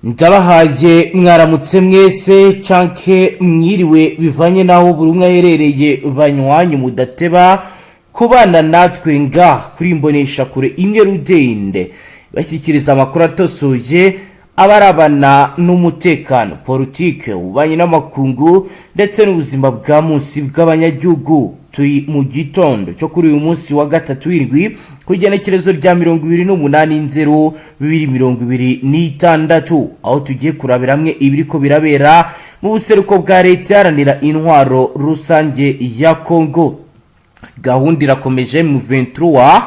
Ndabahaye mwaramutse mwese canke mwiriwe bivanye naho buri umwe aherereye banywanyu mudateba kubana natwe nga kuri imbonesha kure imwe rudende bashyikiriza amakuru atosoje abarabana n'umutekano politique ubanye n'amakungu ndetse n'ubuzima bwa munsi bw'abanyagihugu. Turi mu gitondo cyo kuri uyu munsi wa gatatu w'indwi kugenekerezo rya 28/02/2026 aho tugiye kurabira hamwe ibiriko birabera mu buseruko bwa leta yaranira intwaro rusange ya Kongo. Gahunda irakomeje mu 23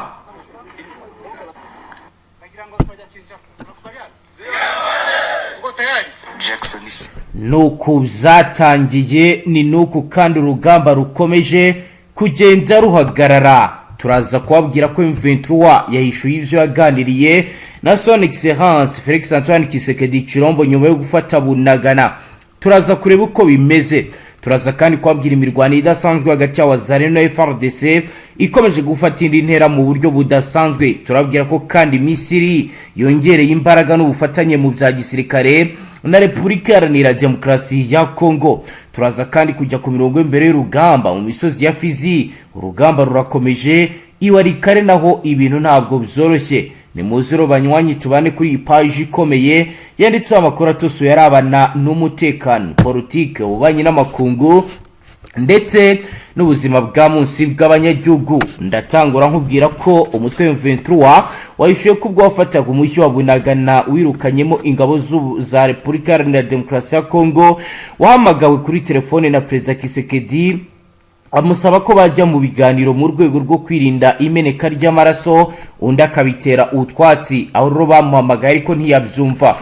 nuko zatangiye ni nuko kandi urugamba rukomeje kugenda ruhagarara. Turaza kubabwira ko M23 yahishuye ivyo yaganiriye na son excellence Felix Antoine Tshisekedi Chilombo nyuma yo gufata Bunagana. Turaza kureba uko bimeze. Turaza kandi kubabwira imirwano idasanzwe hagati ya Wazalendo na Fardc ikomeje gufata indi ntera mu buryo budasanzwe. Turabwira ko kandi Misiri yongereye imbaraga n'ubufatanye mu bya gisirikare na Repubulika Iharanira Demokarasi ya Kongo. Turaza kandi kujya ku mirongo imbere y'urugamba mu misozi ya Fizi. Urugamba rurakomeje iwarikare naho ibintu ntabwo byoroshye. Ni muziro banywanyi tubane kuri iyi page ikomeye yanditse amakuru atoso yarabana n'umutekano politique ubanye n'amakungu ndetse n'ubuzima bwa munsi bw'abanyagihugu. Ndatangura nkubwira ko umutwe M23 wahishuye ko ubwo wafataga umushyi wa Bunagana wirukanyemo ingabo za Repubulika Iharanira Demokarasi ya Kongo wahamagawe kuri telefone na Perezida Tshisekedi amusaba ko bajya mu biganiro mu rwego rwo kwirinda imeneka ry'amaraso undi akabitera utwatsi. Aho rero bamuhamagaye ariko ntiyabyumva.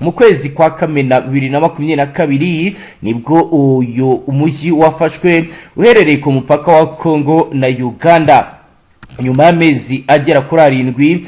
Mu kwezi kwa Kamena 2022 nibwo uyu umujyi wafashwe uherereye ku mupaka wa Kongo na Uganda. Nyuma y'amezi agera kuri 7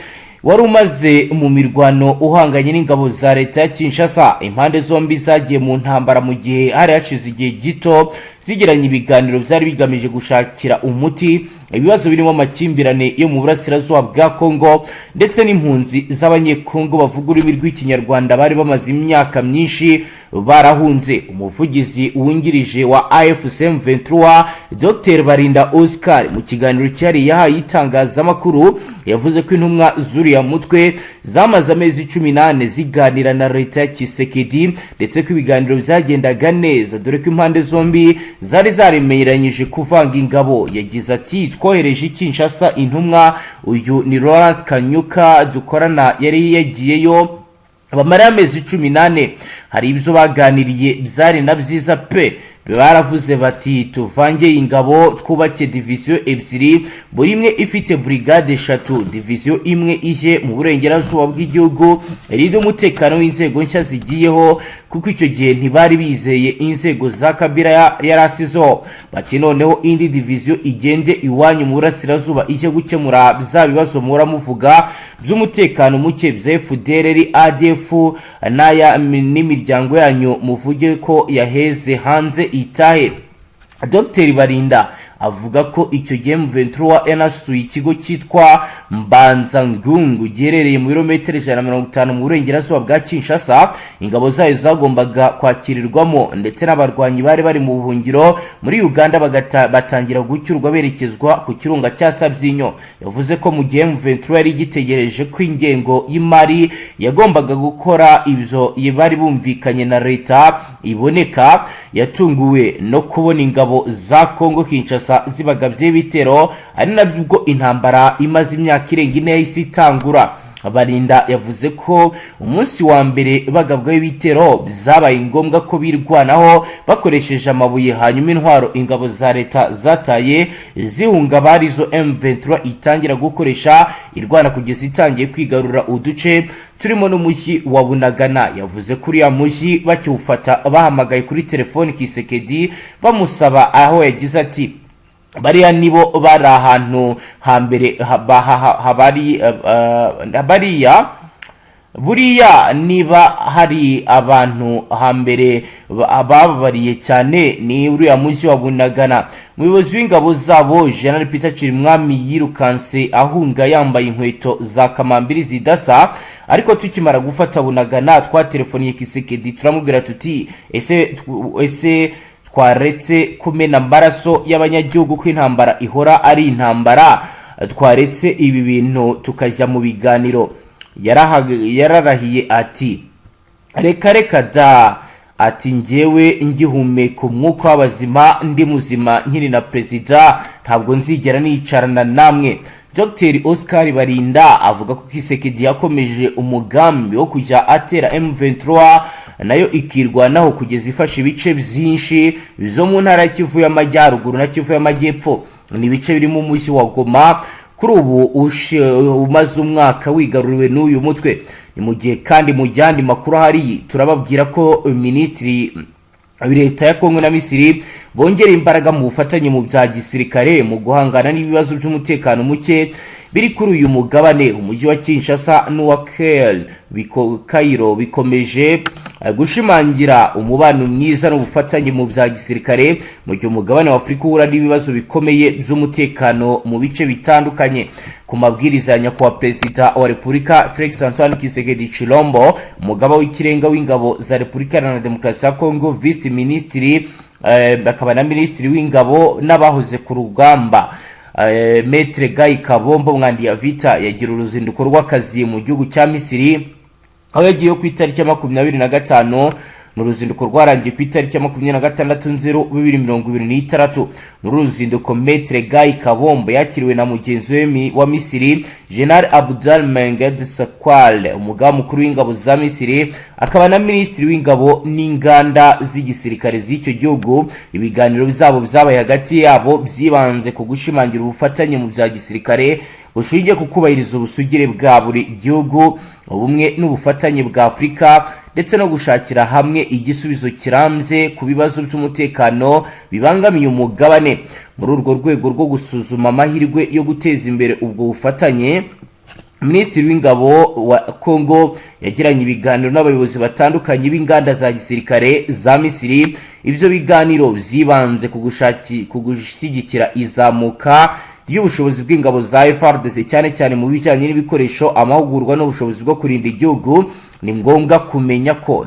wari umaze mu mirwano uhanganye n'ingabo za leta ya Kinshasa. Impande zombi zagiye mu ntambara mu gihe hari hashize igihe gito zigiranye ibiganiro byari bigamije gushakira umuti ibibazo birimo amakimbirane yo mu burasirazuba bwa Kongo ndetse n'impunzi z'abanyekongo bavuga ururimi rw'ikinyarwanda bari bamaze imyaka myinshi barahunze. Umuvugizi wungirije wa AFC M23 Dr Barinda Oscar mu kiganiro cyari yahaye itangazamakuru yavuze ko intumwa zuriya mutwe zamaze amezi 18 ziganira na leta ya Tshisekedi ndetse ko ibiganiro byagendaga neza dore ko impande zombi zari zaremeranyije kuvanga ingabo. Yagize ati twohereje Kinshasa intumwa, uyu ni Lawrence Kanyuka dukorana yari yagiyeyo bamara amezi 18. Hari ibyo baganiriye byari na byiza pe. Baravuze bati tuvange ingabo twubake division ebyiri buri imwe ifite brigade 3, division imwe ije mu burengerazuba bw'igihugu riri umutekano w'inzego nshya zigiyeho kuko icyo gihe ntibari bizeye inzego za Kabila yarasizo. Bati noneho indi division igende iwanyu mu burasirazuba ije gukemura bya bibazo mura muvuga by'umutekano muke bya FDLR ADF naya n'imiryango yanyu muvuge ko yaheze hanze itahe. Dr Barinda avuga ko icyo gihe M23 yanasuye ikigo cyitwa Mbanza Ngungu giherereye mu birometero 150 mu burengerazuba bwa Kinshasa. Ingabo zayo zagombaga kwakirirwamo ndetse n'abarwanyi bari mu buhungiro muri Uganda batangira gucyurwa berekezwa ku kirunga cya Sabyinyo. Yavuze ko mu gihe M23 yari gitegereje ko ingengo y'imari yagombaga gukora ibyo bari bumvikanye na leta iboneka, yatunguwe no kubona ingabo za Kongo Kinshasa zibagabye bitero ari nabwo intambara imaze imyaka irenga 4 yahise itangura. Barinda yavuze ko umunsi wa mbere bagabwaho ibitero byabaye ngombwa ko birwanaho bakoresheje amabuye, hanyuma intwaro ingabo za leta zataye zihunga barizo M23 itangira gukoresha irwana kugeza itangiye kwigarura uduce turimo n'umujyi wa Bunagana. Yavuze kuri ya mujyi bakiwufata bahamagaye kuri telefone Tshisekedi bamusaba, aho yagize ati bariya nibo bari ahantu hambere buriya niba hari abantu hambere ababariye cyane ni uriya mujyi wa Bunagana. Umuyobozi w'ingabo zabo General Peter Chirimwami yirukanse ahunga yambaye inkweto za kamambiri zidasa ariko tukimara gufata Bunagana twatelefoniye Kisekedi turamubwira tuti ese twaretse kumena amaraso y'abanyagihugu ko intambara ihora ari intambara, twaretse ibi bintu tukajya mu biganiro. Yararahiye ati reka da, ati njyewe ngihumeka umwuka w'abazima ndi muzima nkiri na perezida ntabwo nzigera nicarana namwe. Dr Oscar Barinda avuga ko Kisekedi yakomeje umugambi wo kujya atera M23 nayo ikirwanaho kugeza ifashe ibice byinshi bizo mu ntara Kivu y'Amajyaruguru na Kivu y'Amajyepfo, ni ibice birimo umujyi wa Goma. Kuri ubu umaze umwaka wigaruriwe n'uyu mutwe. Ni mu gihe kandi mu yandi makuru hari turababwira ko ministri leta ya Kongo na Misiri bongera imbaraga mu bufatanye mu bya gisirikare mu guhangana n'ibibazo by'umutekano muke biri kuri uyu mugabane. Umujyi wa Kinshasa n'uwa Cairo bikomeje gushimangira umubano mwiza n'ubufatanye mu bya gisirikare mu gihe umugabane wa Afrika uhura n'ibibazo bikomeye by'umutekano mu bice bitandukanye. Ku mabwiriza ya nyakubahwa Perezida wa Repubulika Felix Antoine Tshisekedi Tshilombo, umugaba w'ikirenga w'ingabo za Repubulika Iharanira Demokarasi ya Kongo, vice ministri akaba na ministri w'ingabo n'abahoze ku rugamba Maître Guy Kabombo Mwandi ya Vita yagira uruzinduko rw'akazi mu gihugu cya Misiri, aho yagiye ku itariki ya 25 mu ruzinduko rwarangiye ku itariki ya 26/2023. mu ruzinduko Maître Guy Kabombo yakiriwe na mugenzi we wa Misiri General Abdel Menged Sakwal, umugaba mukuru w'ingabo za Misiri akaba na ministri w'ingabo n'inganda z'igisirikare z'icyo gihugu. Ibiganiro bizabo byabaye hagati yabo byibanze ku gushimangira ubufatanye mu bya gisirikare bushingiye ku kubahiriza ubusugire bwa buri gihugu, ubumwe n'ubufatanye bwa Afrika, ndetse no gushakira hamwe igisubizo kirambye ku bibazo by'umutekano bibangamiye umugabane. Muri urwo rwego rwo gusuzuma amahirwe yo guteza imbere ubwo bufatanye, Minisitiri w'ingabo wa Kongo yagiranye ibiganiro n'abayobozi batandukanye b'inganda za gisirikare za Misiri. Ibyo biganiro byibanze ku gushyigikira izamuka y'ubushobozi bw'ingabo za Fardc cyane cyane mu bijyanye n'ibikoresho, amahugurwa n'ubushobozi bwo kurinda igihugu. Ni ngombwa kumenya ko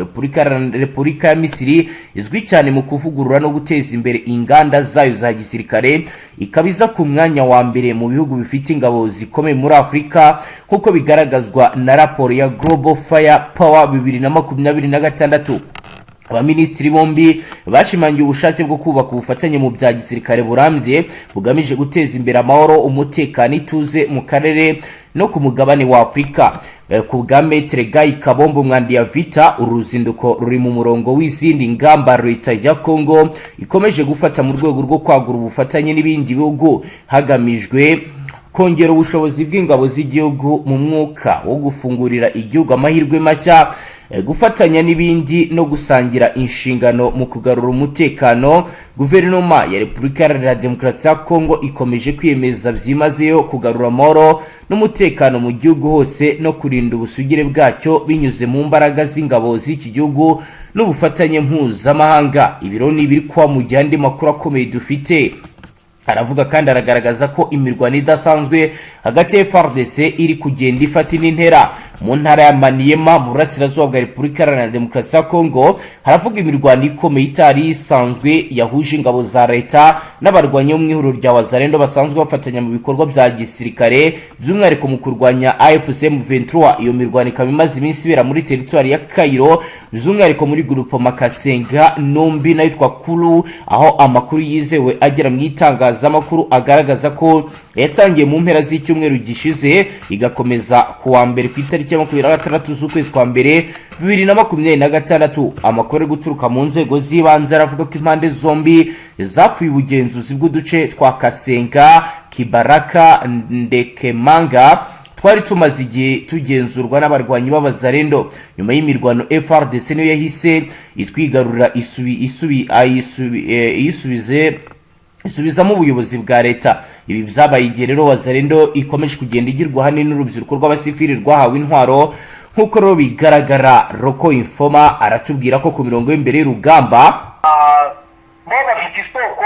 Repubulika ya Misiri izwi cyane mu kuvugurura no guteza imbere inganda zayo za gisirikare, ikabiza ku mwanya wa mbere mu bihugu bifite ingabo zikomeye muri Afrika kuko bigaragazwa na raporo ya Global Fire Power 2026. Abaminisitiri bombi bashimangiye ubushake bwo kubaka ubufatanye mu bya gisirikare burambye bugamije guteza imbere amahoro, umutekano, ituze mu karere no ku mugabane wa Afrika. Ku bwa Maître Guy Kabombo Mwandi ya Vita, uruzinduko ruri mu murongo w'izindi ngamba leta ya Kongo ikomeje gufata mu rwego rwo kwagura ubufatanye n'ibindi bihugu hagamijwe kongera ubushobozi bw'ingabo z'igihugu mu mwuka wo gufungurira igihugu amahirwe mashya, gufatanya n'ibindi no gusangira inshingano mu kugarura umutekano. Guverinoma ya Repubulika Iharanira Demokarasi ya Kongo ikomeje kwiyemeza byimazeyo kugarura amahoro n'umutekano mu gihugu hose no kurinda ubusugire bwacyo binyuze mu mbaraga z'ingabo z'iki gihugu n'ubufatanye mpuzamahanga. Ibiro ni biri kwa mu gihe andi makuru akomeye dufite. Aravuga kandi aragaragaza ko imirwano idasanzwe hagati ya Fardc iri kugenda ifata intera mu ntara ya Maniema mu burasirazuba bwa Repubulika Iharanira Demokarasi ya Kongo. Haravuga imirwano ikomeye itari isanzwe yahuje ingabo za leta n'abarwanyi bo mu ihuriro rya Wazalendo basanzwe bafatanya mu bikorwa bya gisirikare by'umwihariko mu kurwanya AFC M23. Iyo mirwano ikaba imaze iminsi ibera muri teritwari ya Cairo by'umwihariko muri grupo Makasenga Nombi n'ayitwa Kuru, aho amakuru yizewe agera mu itangazamakuru agaragaza ko yatangiye mu mpera z'icyumweru gishize igakomeza ku wa mbere ku itariki ya 26 z'ukwezi kwa mbere 2026. Amakuru ari guturuka mu nzego z'ibanze aravuga ko impande zombi zapfuye ubugenzuzi bw'uduce twa Kasenga, Kibaraka, Ndekemanga twari tumaze igihe tugenzurwa n'abarwanyi b'Abazalendo. Nyuma y'imirwano Frdc niyo yahise itwigarurira isubizamo ubuyobozi bwa leta. Ibi byabaye igihe rero Wazalendo ikomeje kugenda igirwa hanini n'urubyiruko rw'abasivili rwahawe intwaro. Nk'uko rero bigaragara, Roko Informa aratubwira ko ku mirongo y'imbere y'urugamba bo bafite isoko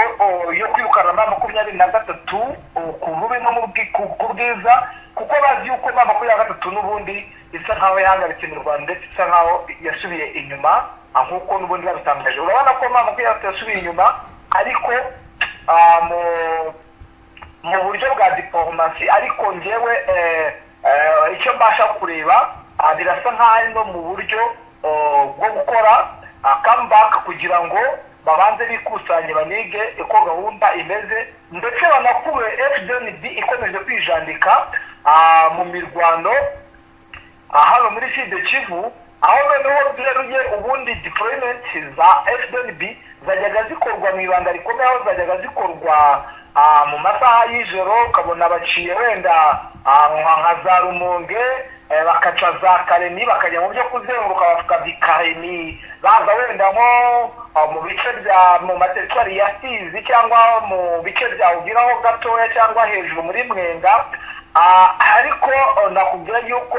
yo kwirukana na 23 ku bubi no ku bwiza, kuko bazi yuko amakuru ya gatatu n'ubundi isa nkaho yahagaritse mu Rwanda ndetse isa nkaho yasubiye inyuma nk'uko n'ubundi babitangaje. Urabona ko amakuru ya gatatu yasubiye inyuma ariko mu buryo bwa diplomasi, ariko njyewe icyo mbasha kureba birasa nkaho ari no mu buryo bwo gukora comeback kugira ngo babanze bikusanye banige uko gahunda imeze, ndetse banakure Fdnb ikomeje kwijandika mu mirwano hano muri Kivu, aho noneho byeruye ubundi deployment za Fdnb zajyaga zikorwa mu ibanga rikomeye, aho zajyaga zikorwa mu masaha y'ijoro, ukabona baciye wenda nka za Rumonge bakaca za Karemi bakajya mu byo kuzenguruka bavuga bikaremi, baza wenda nko mu bice bya mu materitwari ya Fizi cyangwa mu bice bya Uviraho gatoya cyangwa hejuru muri Mwenga. Ariko nakubwira yuko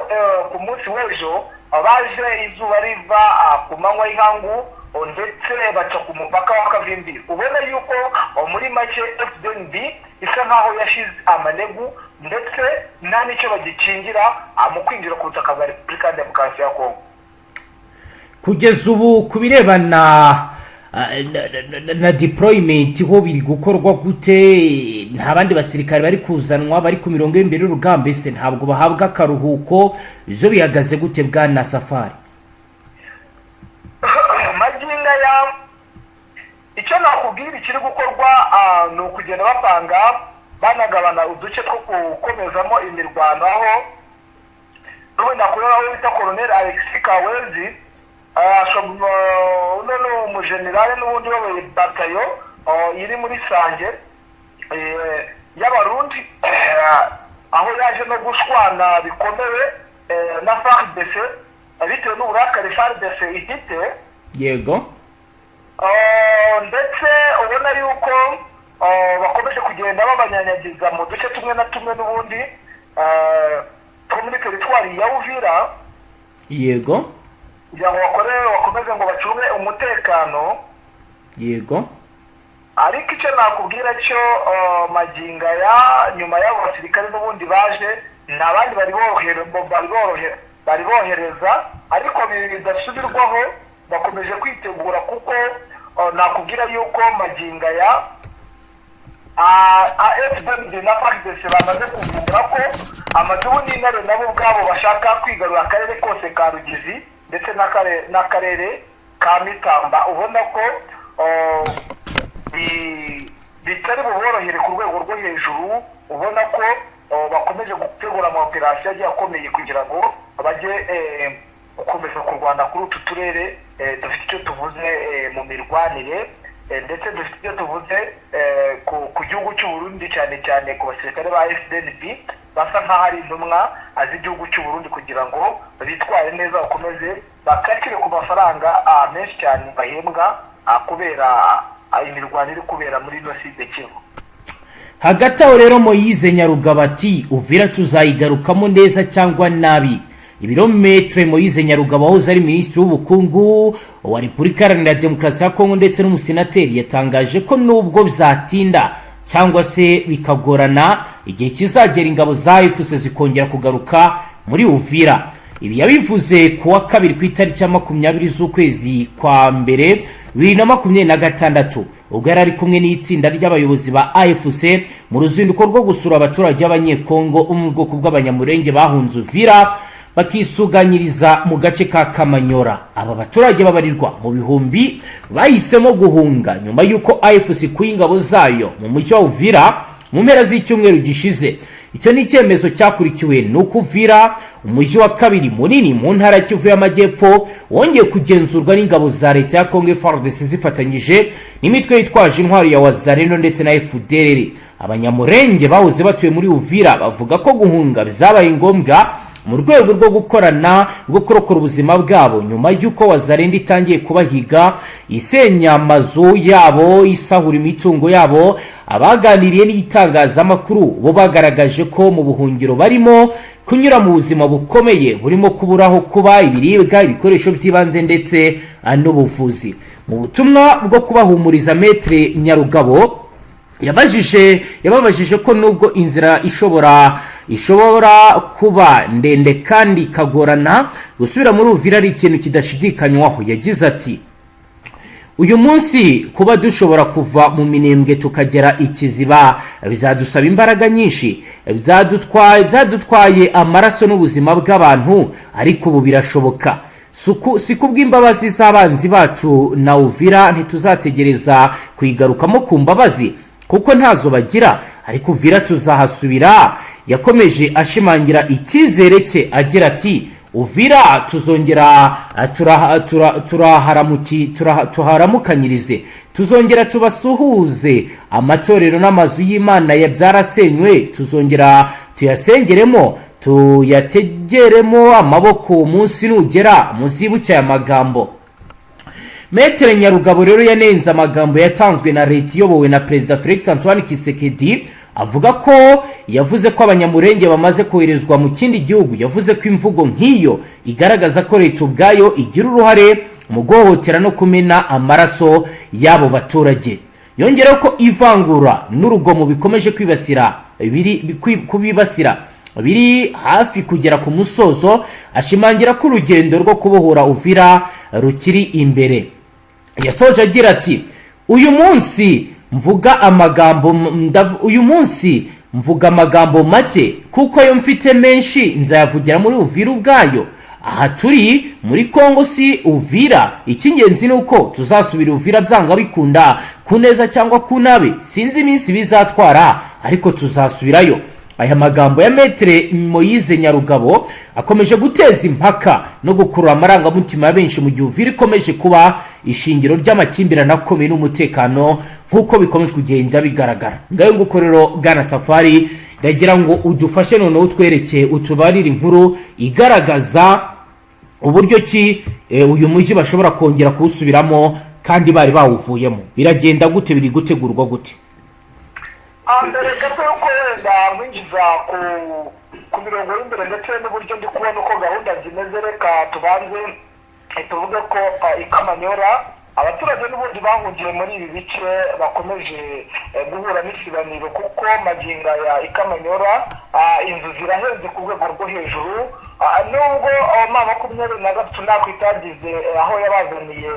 ku munsi w'ejo baje izuba riva ku manywa y'ihangu ndetse baca ku mupaka wa Kavimbi. Ubona yuko muri make Fdnb isa nkaho yashize amanegu ndetse nta n'icyo bagikingira mu kwinjira ku butaka bwa Repubulika ya Demokarasi ya Kongo. Kugeza ubu ku birebana na deployment ho biri gukorwa gute? Nta bandi basirikare bari kuzanwa bari ku mirongo y'imbere y'urugamba, ese ntabwo bahabwa akaruhuko? Izo bihagaze gute bwana Safari? Maginga ya icyo nakubwira ikiri gukorwa ni ukugenda bapanga banagabana uduce two gukomezamo imirwano, aho n'ubundi akorera aho bita Colonel Alexis Kawezi uno ni umujenerali n'ubundi wabaye batayo iri muri Sange y'Abarundi, aho yaje no gushwana bikomeye na Fardc bitewe n'uburakari Fardc ifite. Yego. Ndetse ubona yuko bakomeje kugenda babanyanyagiza mu duce tumwe na tumwe n'ubundi muri teritwari ya Uvira. Yego. kugira ngo bakomeze ngo bacunge umutekano. Yego. Ariko icyo nakubwira cyo maginga ya nyuma y'abo basirikare n'ubundi baje n'abandi bari bohereza, ariko bidasubirwaho bakomeje kwitegura, kuko nakubwira yuko maginga ya Fdnb na Fardc bamaze kuvumbura ko amadubu n'intare nabo ubwabo bashaka kwigarura akarere kose ka Rugizi ndetse n'akarere ka Mitamba. Ubona ko bitari buborohere ku rwego rwo hejuru, ubona ko bakomeje gutegura amaoperasiyo agiye akomeye kugira ngo bajye gukomeza kurwana kuri utu turere dufite icyo tuvuze mu mirwanire, ndetse dufite icyo tuvuze ku gihugu cy'u Burundi, cyane cyane ku basirikare ba Fdnb basa nk'aho ari intumwa z'igihugu cy'u Burundi kugira ngo bitware neza, bakomeze bakakire ku mafaranga menshi cyane bahembwa kubera imirwano iri kubera muri Kivu. Hagati aho rero Moise Nyarugaba ati Uvira tuzayigarukamo neza cyangwa nabi. Ibirometre Moise Nyarugaba wahoze ari minisitiri w'ubukungu wa Repubulika Iharanira Demokarasi ya Kongo ndetse n'umusenateri yatangaje ko nubwo bizatinda cyangwa se bikagorana, igihe kizagera ingabo za AVIS zikongera kugaruka muri Uvira. Ibi yabivuze kuwa kabiri ku itariki ya 20 z'ukwezi kwa mbere 2026 ubwo yari ari kumwe n'itsinda ry'abayobozi ba AVIS mu ruzinduko rwo gusura abaturage b'abanyekongo mu bwoko bw'abanyamurenge bahunze Uvira bakisuganyiriza mu gace ka Kamanyora. Aba baturage babarirwa mu bihumbi bahisemo guhunga nyuma y'uko AVIS kw'ingabo zayo mu mujyi wa Uvira mu mpera z'icyumweru gishize. Icyo ni icyemezo cyakurikiwe n'uko Uvira, umujyi wa kabiri munini mu ntara Kivu y'Amajyepfo, wongeye kugenzurwa n'ingabo za leta ya Kongo Fardc zifatanyije n'imitwe yitwaje intwaro ya Wazalendo ndetse na FDLR. Abanyamurenge bahoze batuye muri Uvira bavuga ko guhunga bizabaye ngombwa mu rwego rwo gukorana rwo kurokora ubuzima bwabo nyuma y'uko Wazalendo itangiye kubahiga, isenya amazu yabo, isahura imitungo yabo. Abaganiriye n'itangazamakuru bo bagaragaje ko mu buhungiro barimo kunyura mu buzima bukomeye burimo kuburaho kuba, ibiribwa, ibikoresho by'ibanze ndetse n'ubuvuzi. Mu butumwa bwo kubahumuriza Maître Nyarugabo yababajije ko nubwo inzira ishobora kuba ndende kandi ikagorana gusubira muri Uvira ari ikintu kidashidikanywaho. Yagize ati uyu munsi kuba dushobora kuva mu minembwe tukagera ikiziba bizadusaba imbaraga nyinshi, byadutwaye amaraso n'ubuzima bw'abantu, ariko ubu birashoboka. Si kubw'imbabazi z'abanzi bacu na Uvira ntituzategereza kuyigarukamo ku mbabazi kuko ntazo bagira, ariko Uvira tuzahasubira. Yakomeje ashimangira icyizere cye agira ati Uvira tuzongera tuharamukanyirize, tuzongera tubasuhuze, amatorero n'amazu y'Imana byarasenywe tuzongera tuyasengeremo, tuyategeremo amaboko. Umunsi nugera muzibuke aya magambo. Metere Nyarugabo rero yanenze amagambo yatanzwe na leta iyobowe na Perezida Felix Antoine Tshisekedi, avuga ko yavuze ko abanyamurenge bamaze koherezwa mu kindi gihugu. Yavuze ko imvugo nk'iyo igaragaza ko leta ubwayo igira uruhare mu guhohotera no kumena amaraso y'abo baturage. Yongeraho ko ivangura n'urugomo bikomeje kubibasira biri hafi kugera ku musozo, ashimangira ko urugendo rwo kubohora Uvira rukiri imbere. Yasoje agira ati uyu munsi mvuga amagambo make kuko ayo mfite menshi nzayavugira muri Uvira ubwayo. Aha turi muri Kongo si Uvira, icy'ingenzi ni uko tuzasubira Uvira byanga bikunda, ku neza cyangwa ku nabi. Sinzi iminsi bizatwara, ariko tuzasubirayo. Aya magambo ya Metre Moise Nyarugabo akomeje guteza impaka no gukurura amarangamutima ya benshi mu gihe Uvira ikomeje kuba ishingiro ry'amakimbirane akomeye n'umutekano nk'uko bikomeje kugenda bigaragara. Ngayo nguko rero Bwana Safari ndagira ngo udufashe noneho utwereke utubarira inkuru igaragaza uburyo ki uyu mujyi bashobora kongera kuwusubiramo kandi bari bawuvuyemo. Biragenda gute, biri gutegurwa gute? mbere gato yuko wenda nkwinjiza ku mirongo y'imbere ndetse n'uburyo ndi kubona uko gahunda zimeze, reka tubanze tuvuge ko ikamanyora abaturage n'ubundi bahungiye muri ibi bice bakomeje guhura n'isibaniro, kuko magingo ya ikamanyora inzu zirahenze ku rwego rwo hejuru. Nubwo M23 nakwitagize aho yabazaniye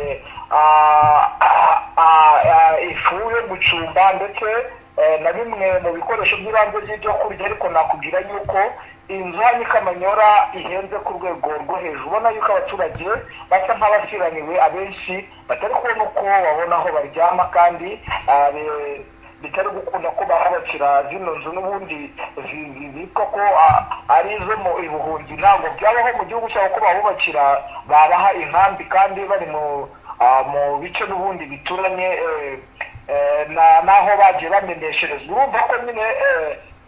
ifu yo gucumba ndetse na bimwe mu bikoresho by'ibanze by'ibyo kurya, ariko nakubwira yuko inzu hano ikamanyora ihenze ku rwego rwo hejuru. ubona yuko abaturage basa nk'abasiraniwe, abenshi batari kubona uko babona aho baryama, kandi bitari gukunda ko barabakira zino nzu n'ubundi zitwa ko ari izo mu ibuhungi. Ntabwo byabaho mu gihugu cyabo ko babubakira babaha inkambi kandi bari mu bice n'ubundi bituranye naho bagiye bamenesherezwa. urumva ko nyine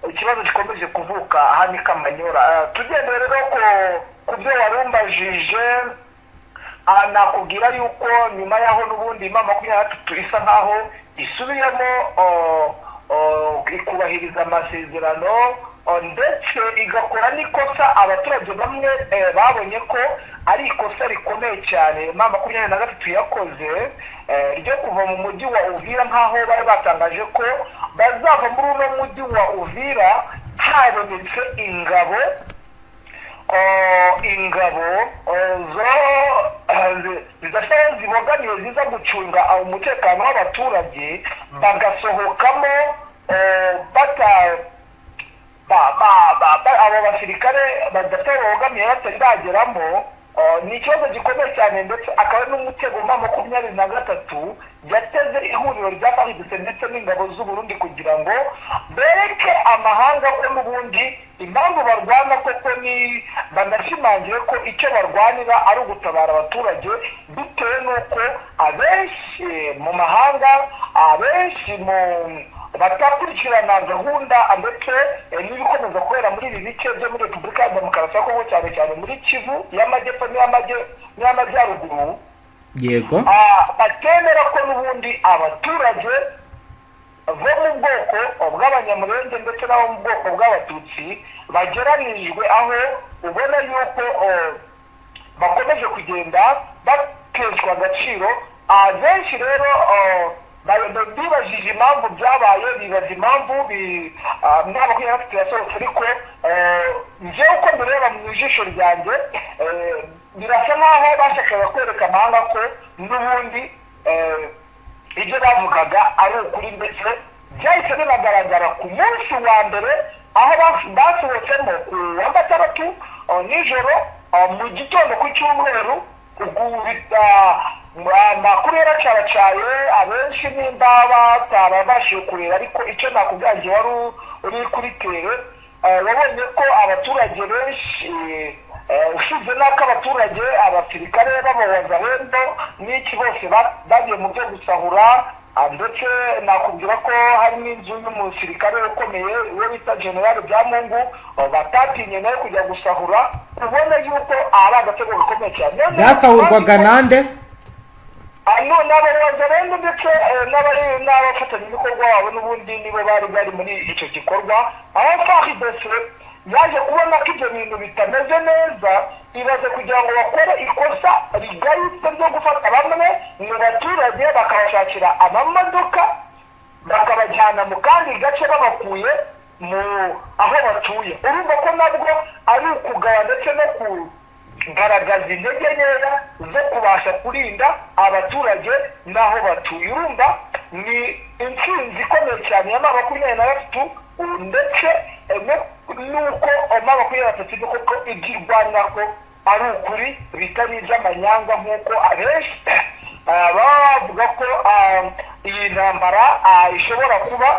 ikibazo gikomeje kuvuka hano ikamanyora. Tugendere rero ku byo warumbajije, nakubwira yuko nyuma yaho n'ubundi M23 isa nkaho isubiyemo ikubahiriza amasezerano ndetse igakora n'ikosa abaturage bamwe babonye ko ari ikosa rikomeye cyane M23 yakoze ryo kuva mu mujyi wa Uvira, nkaho bari batangaje ko bazava muri uno mujyi wa Uvira habonetse ingabo zidashobora zibogamiye ziza gucunga umutekano w'abaturage, bagasohokamo abo basirikare badafite babogamiye batari bageramo. Ni ikibazo gikomeye cyane, ndetse akaba n'umutego M23 yateze ihuriro rya Fardc ndetse n'ingabo z'u Burundi kugira ngo bereke amahanga ko n'ubundi impamvu barwana koko ni banashimangire ko icyo barwanira ari ugutabara abaturage, bitewe n'uko abenshi mu mahanga, abenshi mu batakurikirana gahunda ndetse n'ibikomeza kubera muri ibi bice byo muri Repubulika ya Demokarasi ya Kongo, cyane cyane muri Kivu y'Amajyepfo n'Amajyaruguru, yego, batemera ko n'ubundi abaturage bo mu bwoko bw'abanyamurenge ndetse n'abo mu bwoko bw'abatutsi bageranijwe, aho ubona yuko bakomeje kugenda bateshwa agaciro. Benshi rero bibajije impamvu byabaye, bibaza impamvu nta makumyabiri na gatatu yasohotse, ariko njyewe uko mbireba mu ijisho ryanjye birasa nkaho bashakaga kwereka amahanga ko n'ubundi ibyo bavugaga ari ukuri, ndetse byahise binagaragara ku munsi wa mbere aho basohotsemo ku wa gatandatu nijoro mu gitondo ku cyumweru. Amakuru yaracaracaye, abenshi nimba batarabashije kureba, ariko icyo nakubwangiye wari uri kuri tere, wabonye ko abaturage benshi usibye n'ako abaturage, abasirikare b'abawazarendo n'iki bose bagiye mu byo gusahura, ndetse nakubwira ko hari n'inzu y'umusirikare ukomeye uwo bita generale Byamungu batatinye nawe kujya gusahura. ubona yuko ari agatego gakomeye cyane. Byasahurwaga nande? N'abawazarendo ndetse n'abafatanyabikorwa wabo n'ubundi nibo bari muri icyo gikorwa. Aho Fardc yaje kubona ko ibyo bintu bitameze neza, ibaze kugira ngo bakore ikosa rigayitse ryo gufata bamwe mu baturage bakabashakira amamodoka bakabajyana mu kandi gace babakuye mu aho batuye. Urumva ko nabwo ari ukugaya ndetse no kugaragaza intege nkeya zo kubasha kurinda abaturage n'aho batuye. Urumva ni intsinzi ikomeye cyane ya M23, ndetse nuko M23 koko igirwanya ko ari ukuri bitari iby'amanyanga, nk'uko abenshi bavuga ko iyi ntambara ishobora kuba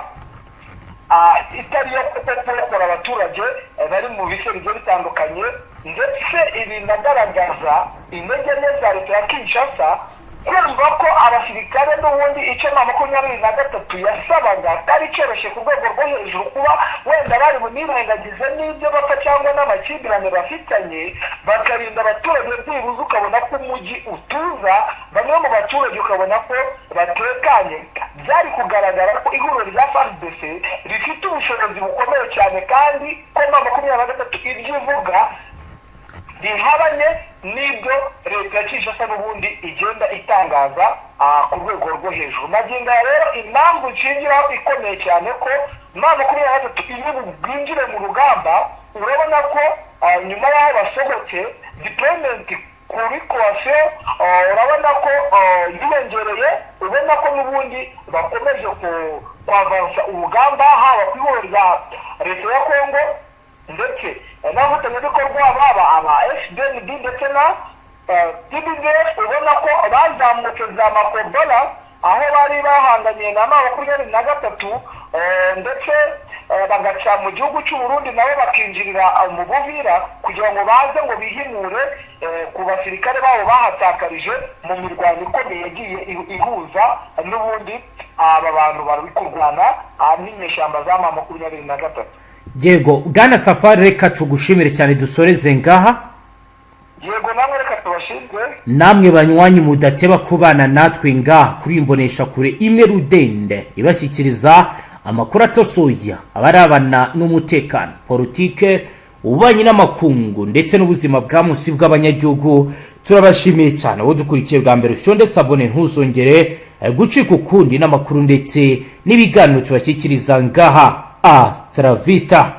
itari yo kurokora abaturage bari mu bice bigiye bitandukanye, ndetse ibinagaragaza intege nke za leta ya Kinshasa kumva ko abasirikare n'ubundi icyo M23 yasabaga atari cyoroshye ku rwego rwo hejuru, kuba wenda bari mu nirengagize n'ibyo bapfa cyangwa n'amakimbirane bafitanye, bakarinda abaturage byibuze ukabona ko umujyi utuza, bamwe mu baturage ukabona ko batekanye. Byari kugaragara ko ihuriro rya Fardc rifite ubushobozi bukomeye cyane, kandi ko M23 ibyo ivuga bihabanye n'ibyo leta ya Kinshasa n'ubundi igenda itangaza ku rwego rwo hejuru. Magingo rero impamvu nshingiraho ikomeye cyane ko M23 iri bwinjire mu rugamba, urabona ko nyuma y'aho basohotse deployment kuri coalition urabona ko yiyongereye, ubona ko n'ubundi bakomeje kwavansa urugamba, haba ku ihuriro rya leta ya Kongo ndetse n'abafatanyabikorwa baba aba Fdnb ndetse na TBDF. ubona ko bazamutse za makobola aho bari bahanganye na M23, ndetse bagaca mu gihugu cy'u Burundi nabo bakinjirira mu Uvira kugira ngo baze ngo bihimure ku basirikare babo bahatakarije mu mirwano ikomeye yagiye ihuza n'ubundi aba bantu bari kurwana n'inyeshyamba za M23. Yego Bwana Safari, reka tugushimire cyane, dusoreze ngaha. Yego namwe reka tubashimire, namwe banywanyi mudateba kubana natwe ngaha kuri imbonesha kure imwe rudende ibashyikiriza amakuru atosoya abarabana n'umutekano, politike, ububanyi n'amakungu ndetse n'ubuzima bwa munsi bw'abanyagihugu. Turabashimiye cyane wo dukurikiye bwa mbere, ushonde sabone ntuzongere gucika ukundi n'amakuru ndetse n'ibiganiro tubashyikiriza ngaha. Hasta la vista.